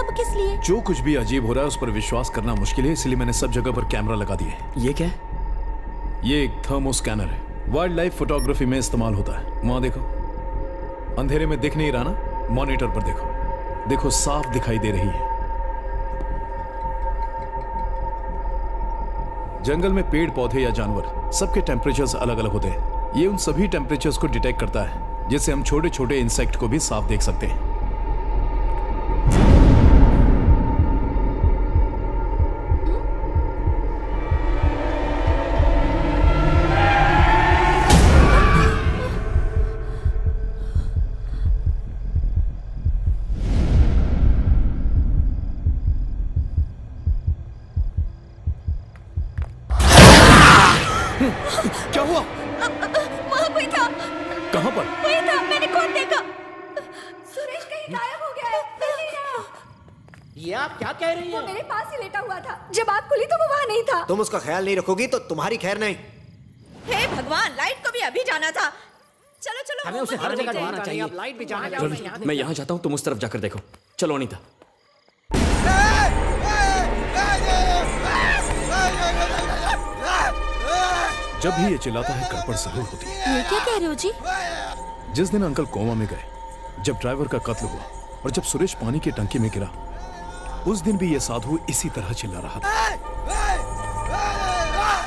Bomb किस लिए? जो कुछ भी अजीब हो रहा है उस पर विश्वास करना मुश्किल है, इसलिए मैंने सब जगह पर कैमरा लगा दिए। ये क्या है? ये एक थर्मो स्कैनर है, वाइल्ड लाइफ फोटोग्राफी में इस्तेमाल होता है। वहां देखो, अंधेरे में दिख नहीं रहा ना, मॉनिटर पर देखो, देखो साफ दिखाई दे रही है। जंगल में पेड़ पौधे या जानवर सबके टेम्परेचर्स अलग अलग होते हैं। ये उन सभी टेम्परेचर्स को डिटेक्ट करता है, जिससे हम छोटे छोटे इंसेक्ट को भी साफ देख सकते हैं। क्या हुआ? वहाँ कोई था। कहाँ पर? वही था, मैंने खुद देखा। सुरेश कहीं गायब हो गया है, मिल नहीं रहा। ये आप क्या कह रही वो हैं? मेरे पास ही लेटा हुआ था, जब आँख खुली तो वो वहाँ नहीं था। तुम उसका ख्याल नहीं रखोगी तो तुम्हारी खैर नहीं। हे भगवान, लाइट को भी अभी जाना था। चलो चलो, हमें उसे हर जगह ढूंढना चाहिए। अब लाइट भी जाना रवि, मैं यहाँ जाता हूँ, तुम उस तरफ जाकर देखो। चलो अनीता। जब भी ये चिल्लाता है गड़बड़ जरूर होती है। ये क्या कह रहे हो जी? जिस दिन अंकल कोमा में गए, जब ड्राइवर का कत्ल हुआ और जब सुरेश पानी की टंकी में गिरा, उस दिन भी ये साधु इसी तरह चिल्ला रहा था।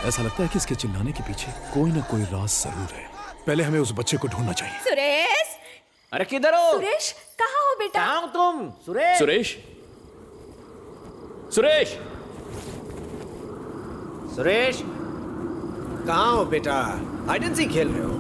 ऐसा लगता है कि इसके चिल्लाने के पीछे कोई ना कोई राज जरूर है। पहले हमें उस बच्चे को ढूंढना चाहिए। सुरेश, अरे किधर हो? सुरेश कहाँ हो बेटा? कहाँ हो तुम? सुरेश, सुरेश, सुरेश, सुरेश, कहाँ हो बेटा? हाइड एंड सीक खेल रहे हो?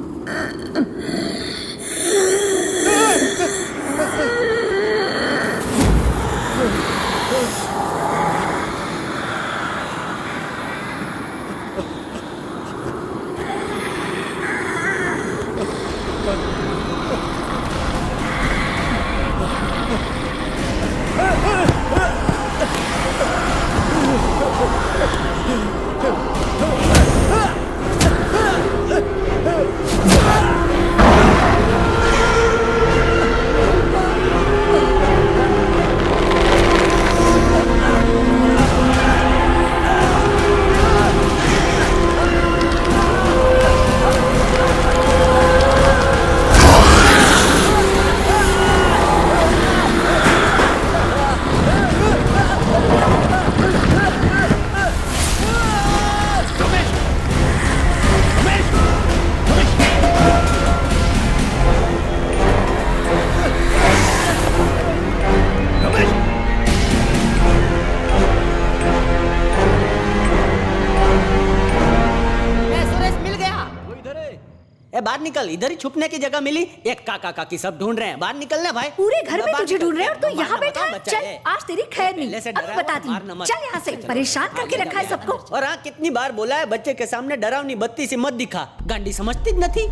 बाहर निकल, इधर ही छुपने की जगह मिली। एक काका काकी सब ढूंढ रहे हैं, बाहर निकलना भाई। पूरे घर में तुझे ढूंढ रहे हैं और तू मारना यहाँ बैठा है। बच्चा चल, है। आज तेरी खैर नहीं। पहले से अभी डरा बताती हुआ, हूँ। मारना मत। चल यहाँ से, परेशान करके रखा है सबको। और हाँ, कितनी बार बोला है बच्चे के सामने डरावनी बत्ती सी मत दिखा। गांडी समझती नहीं।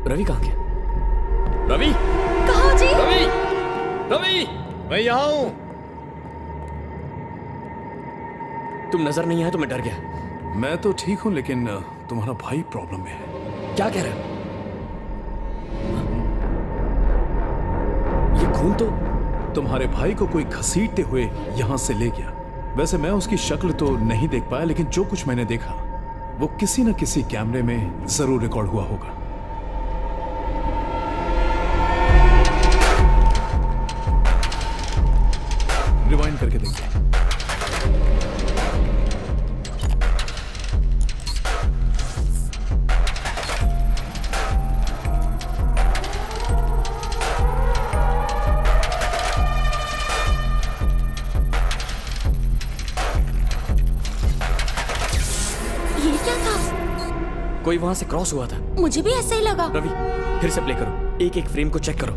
रवि कहाँ गया? रवि, कहो जी? रवि, रवि, मैं यहाँ हूँ। तुम नजर नहीं आए तो मैं डर गया। मैं तो ठीक हूँ, लेकिन तुम्हारा भाई प्रॉब्लम में है। क्या कह रहे हो? ये खून तो तुम्हारे भाई को कोई घसीटते हुए यहाँ से ले गया। वैसे मैं उसकी शक्ल तो नहीं देख पाया, लेकिन जो कुछ मैंने देखा वो किसी न किसी कैमरे में जरूर रिकॉर्ड हुआ होगा। रिवाइंड करके देखते हैं। ये क्या था? कोई वहां से क्रॉस हुआ था। मुझे भी ऐसा ही लगा। रवि, फिर से प्ले करो, एक एक फ्रेम को चेक करो।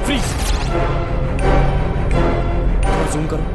फ्रीज, जूम करो।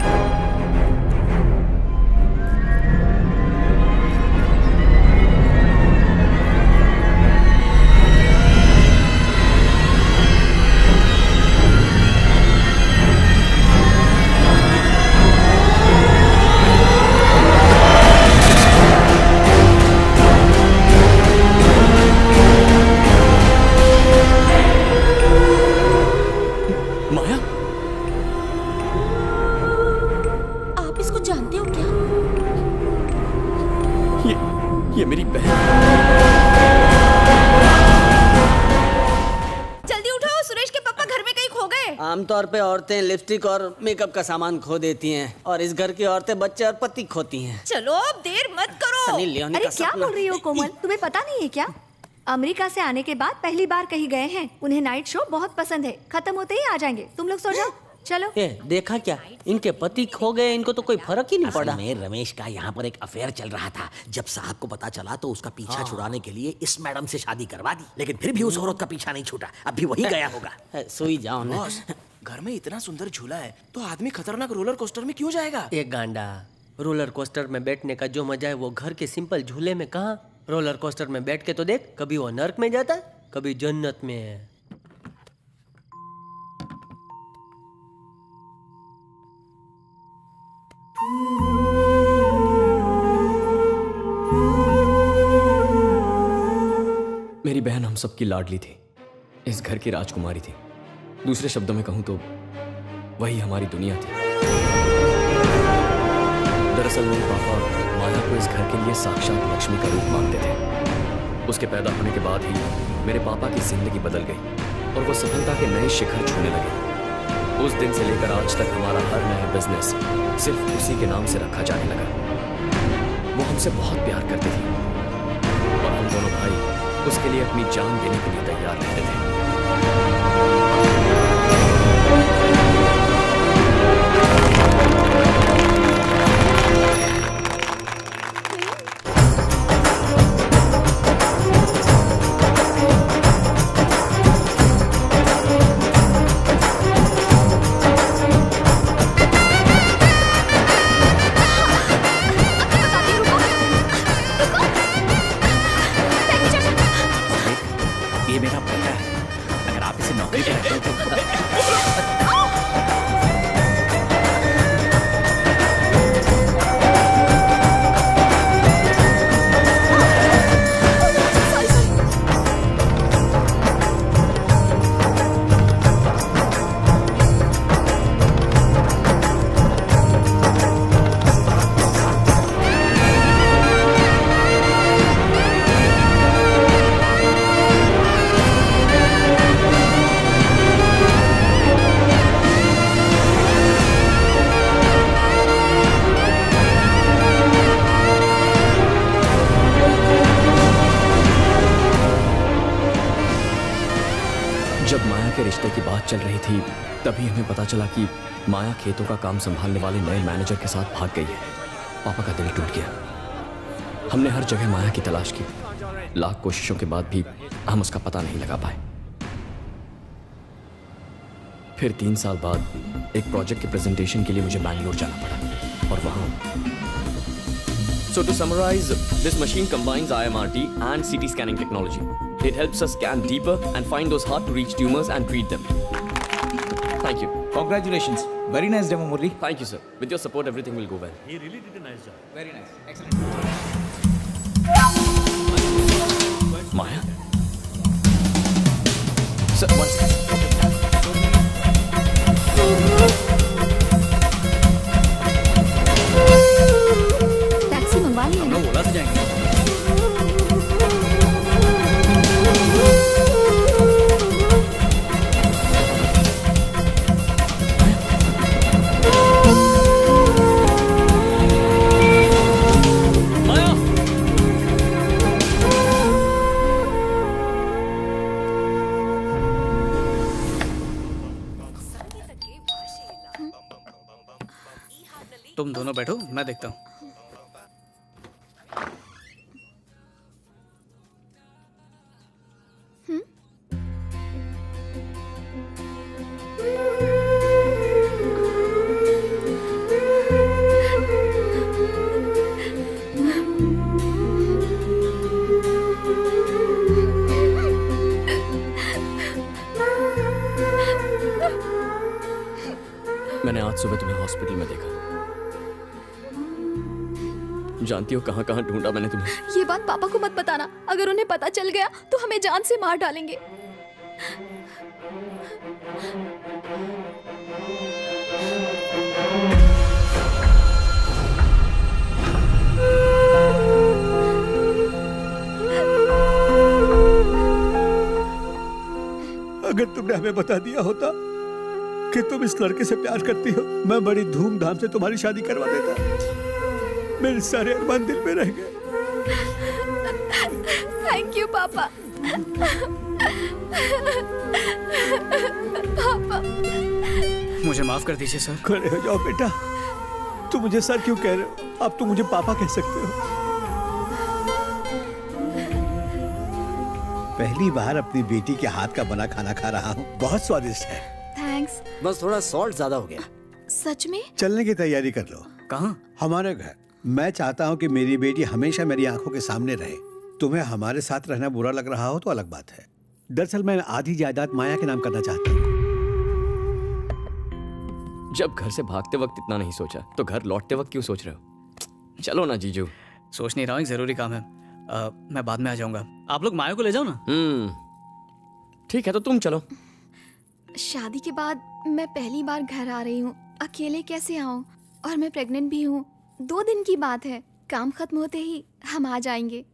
जल्दी उठो, सुरेश के पापा घर में कहीं खो गए। आमतौर पे औरतें लिपस्टिक और मेकअप का सामान खो देती हैं और इस घर की औरतें बच्चे और पति खोती हैं। चलो अब देर मत करो। सनी लियोनी अरे का क्या सपना। बोल रही हो कोमल, तुम्हें पता नहीं है क्या? अमेरिका से आने के बाद पहली बार कहीं गए हैं। उन्हें नाइट शो बहुत पसंद है। खत्म होते ही आ जाएंगे। तुम लोग सो जाओ। चलो। ए, देखा क्या, इनके पति खो गए, इनको तो कोई फर्क ही नहीं असल पड़ा। में रमेश का यहाँ पर एक अफेयर चल रहा था। जब साहब को पता चला तो उसका पीछा छुड़ाने के लिए इस मैडम से शादी करवा दी, लेकिन फिर भी उस औरत का पीछा नहीं छूटा। अब भी वही गया होगा। सोई जाओ ना। बॉस, घर में इतना सुंदर झूला है तो आदमी खतरनाक रोलर कोस्टर में क्यों जाएगा? एक गांडा, रोलर कोस्टर में बैठने का जो मजा है वो घर के सिंपल झूले में कहाँ? रोलर कोस्टर में बैठ के तो देख, कभी वो नर्क में जाता है, कभी जन्नत में है। मेरी बहन हम सबकी लाडली थी, इस घर की राजकुमारी थी। दूसरे शब्दों में कहूं तो वही हमारी दुनिया थी। दरअसल मेरे पापा माया को इस घर के लिए साक्षात लक्ष्मी का रूप मानते थे। उसके पैदा होने के बाद ही मेरे पापा की जिंदगी बदल गई और वो सफलता के नए शिखर छूने लगे। उस दिन से लेकर आज तक हमारा हर नया बिजनेस सिर्फ उसी के नाम से रखा जाने लगा। वो हमसे बहुत प्यार करती थी और हम दोनों भाई उसके लिए अपनी जान देने के लिए तैयार रहते थे। ये मेरा बेटा है, अगर आप इसे नौकरी पे रखें तो जब माया के रिश्ते की बात चल रही थी तभी हमें पता चला कि माया खेतों का काम संभालने वाले नए मैनेजर के साथ भाग गई है। पापा का दिल टूट गया। हमने हर जगह माया की तलाश की, लाख कोशिशों के बाद भी हम उसका पता नहीं लगा पाए। फिर 3 साल बाद एक प्रोजेक्ट के प्रेजेंटेशन के लिए मुझे बैंगलोर जाना पड़ा और वहां So to summarize, this machine combines IMRT and CT scanning technology. It helps us scan deeper and find those hard-to-reach tumors and treat them. Thank you. Congratulations. Very nice demo, Murli. Thank you, sir. With your support, everything will go well. Very nice. Excellent. Maya? Sir, one second. Taxi मंगवा ली है ना? ओला से जाएंगे। माया! तुम दोनों बैठो, मैं देखता हूँ। मैंने आज सुबह तुम्हें हॉस्पिटल में देखा। जानती हो कहां कहां ढूंढा मैंने तुम्हें? ये बात पापा को मत बताना। अगर उन्हें पता चल गया तो हमें जान से मार डालेंगे। अगर तुमने हमें बता दिया होता कि तुम इस लड़के से प्यार करती हो, मैं बड़ी धूमधाम से तुम्हारी शादी करवा देता। मेरे सारे अरमान दिल में रह गए। थैंक यू पापा। पापा मुझे माफ कर दीजिए सर। खड़े हो जाओ बेटा। तुम मुझे सर क्यों कह रहे हो? अब तुम मुझे पापा कह सकते हो। पहली बार अपनी बेटी के हाथ का बना खाना खा रहा हूँ, बहुत स्वादिष्ट है। थैंक्स। बस थोड़ा सॉल्ट ज्यादा हो गया। सच में? चलने की तैयारी कर लो। कहाँ? हमारे घर। मैं चाहता हूँ कि मेरी बेटी हमेशा मेरी आंखों के सामने रहे। तुम्हें हमारे साथ रहना बुरा लग रहा हो तो अलग बात है। दरअसल मैं आधी जायदाद माया के नाम करना चाहता हूँ। जब घर से भागते वक्त इतना नहीं सोचा तो घर लौटते वक्त क्यों सोच रहे हो? चलो ना जीजू। सोच नहीं रहा हूँ, एक जरूरी काम है। मैं बाद में आ जाऊंगा। आप लोग माया को ले जाओ ना। ठीक है, तो तुम चलो। शादी के बाद मैं पहली बार घर आ रही हूँ, अकेले कैसे आऊँ? और मैं प्रेग्नेंट भी हूँ। 2 दिन की बात है, काम खत्म होते ही हम आ जाएंगे।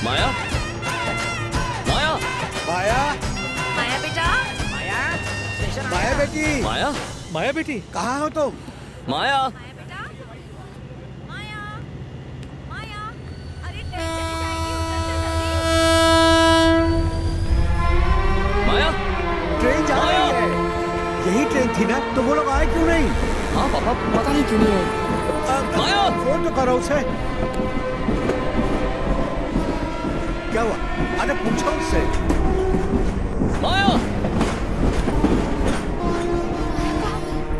माया, माया, माया, माया बेटा। माया बेटी, माया, माया बेटी, कहाँ हो तुम? माया। माया, ट्रेन जा रही है। यही ट्रेन थी ना? तो वो लोग आए क्यों नहीं? हाँ पापा, पता नहीं क्यों नहीं आए। माया, फोन तो करो उसे। क्या हुआ? अरे पूछो उससे। माया,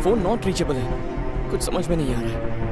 फोन नॉट रीचेबल है। कुछ समझ में नहीं आ रहा है।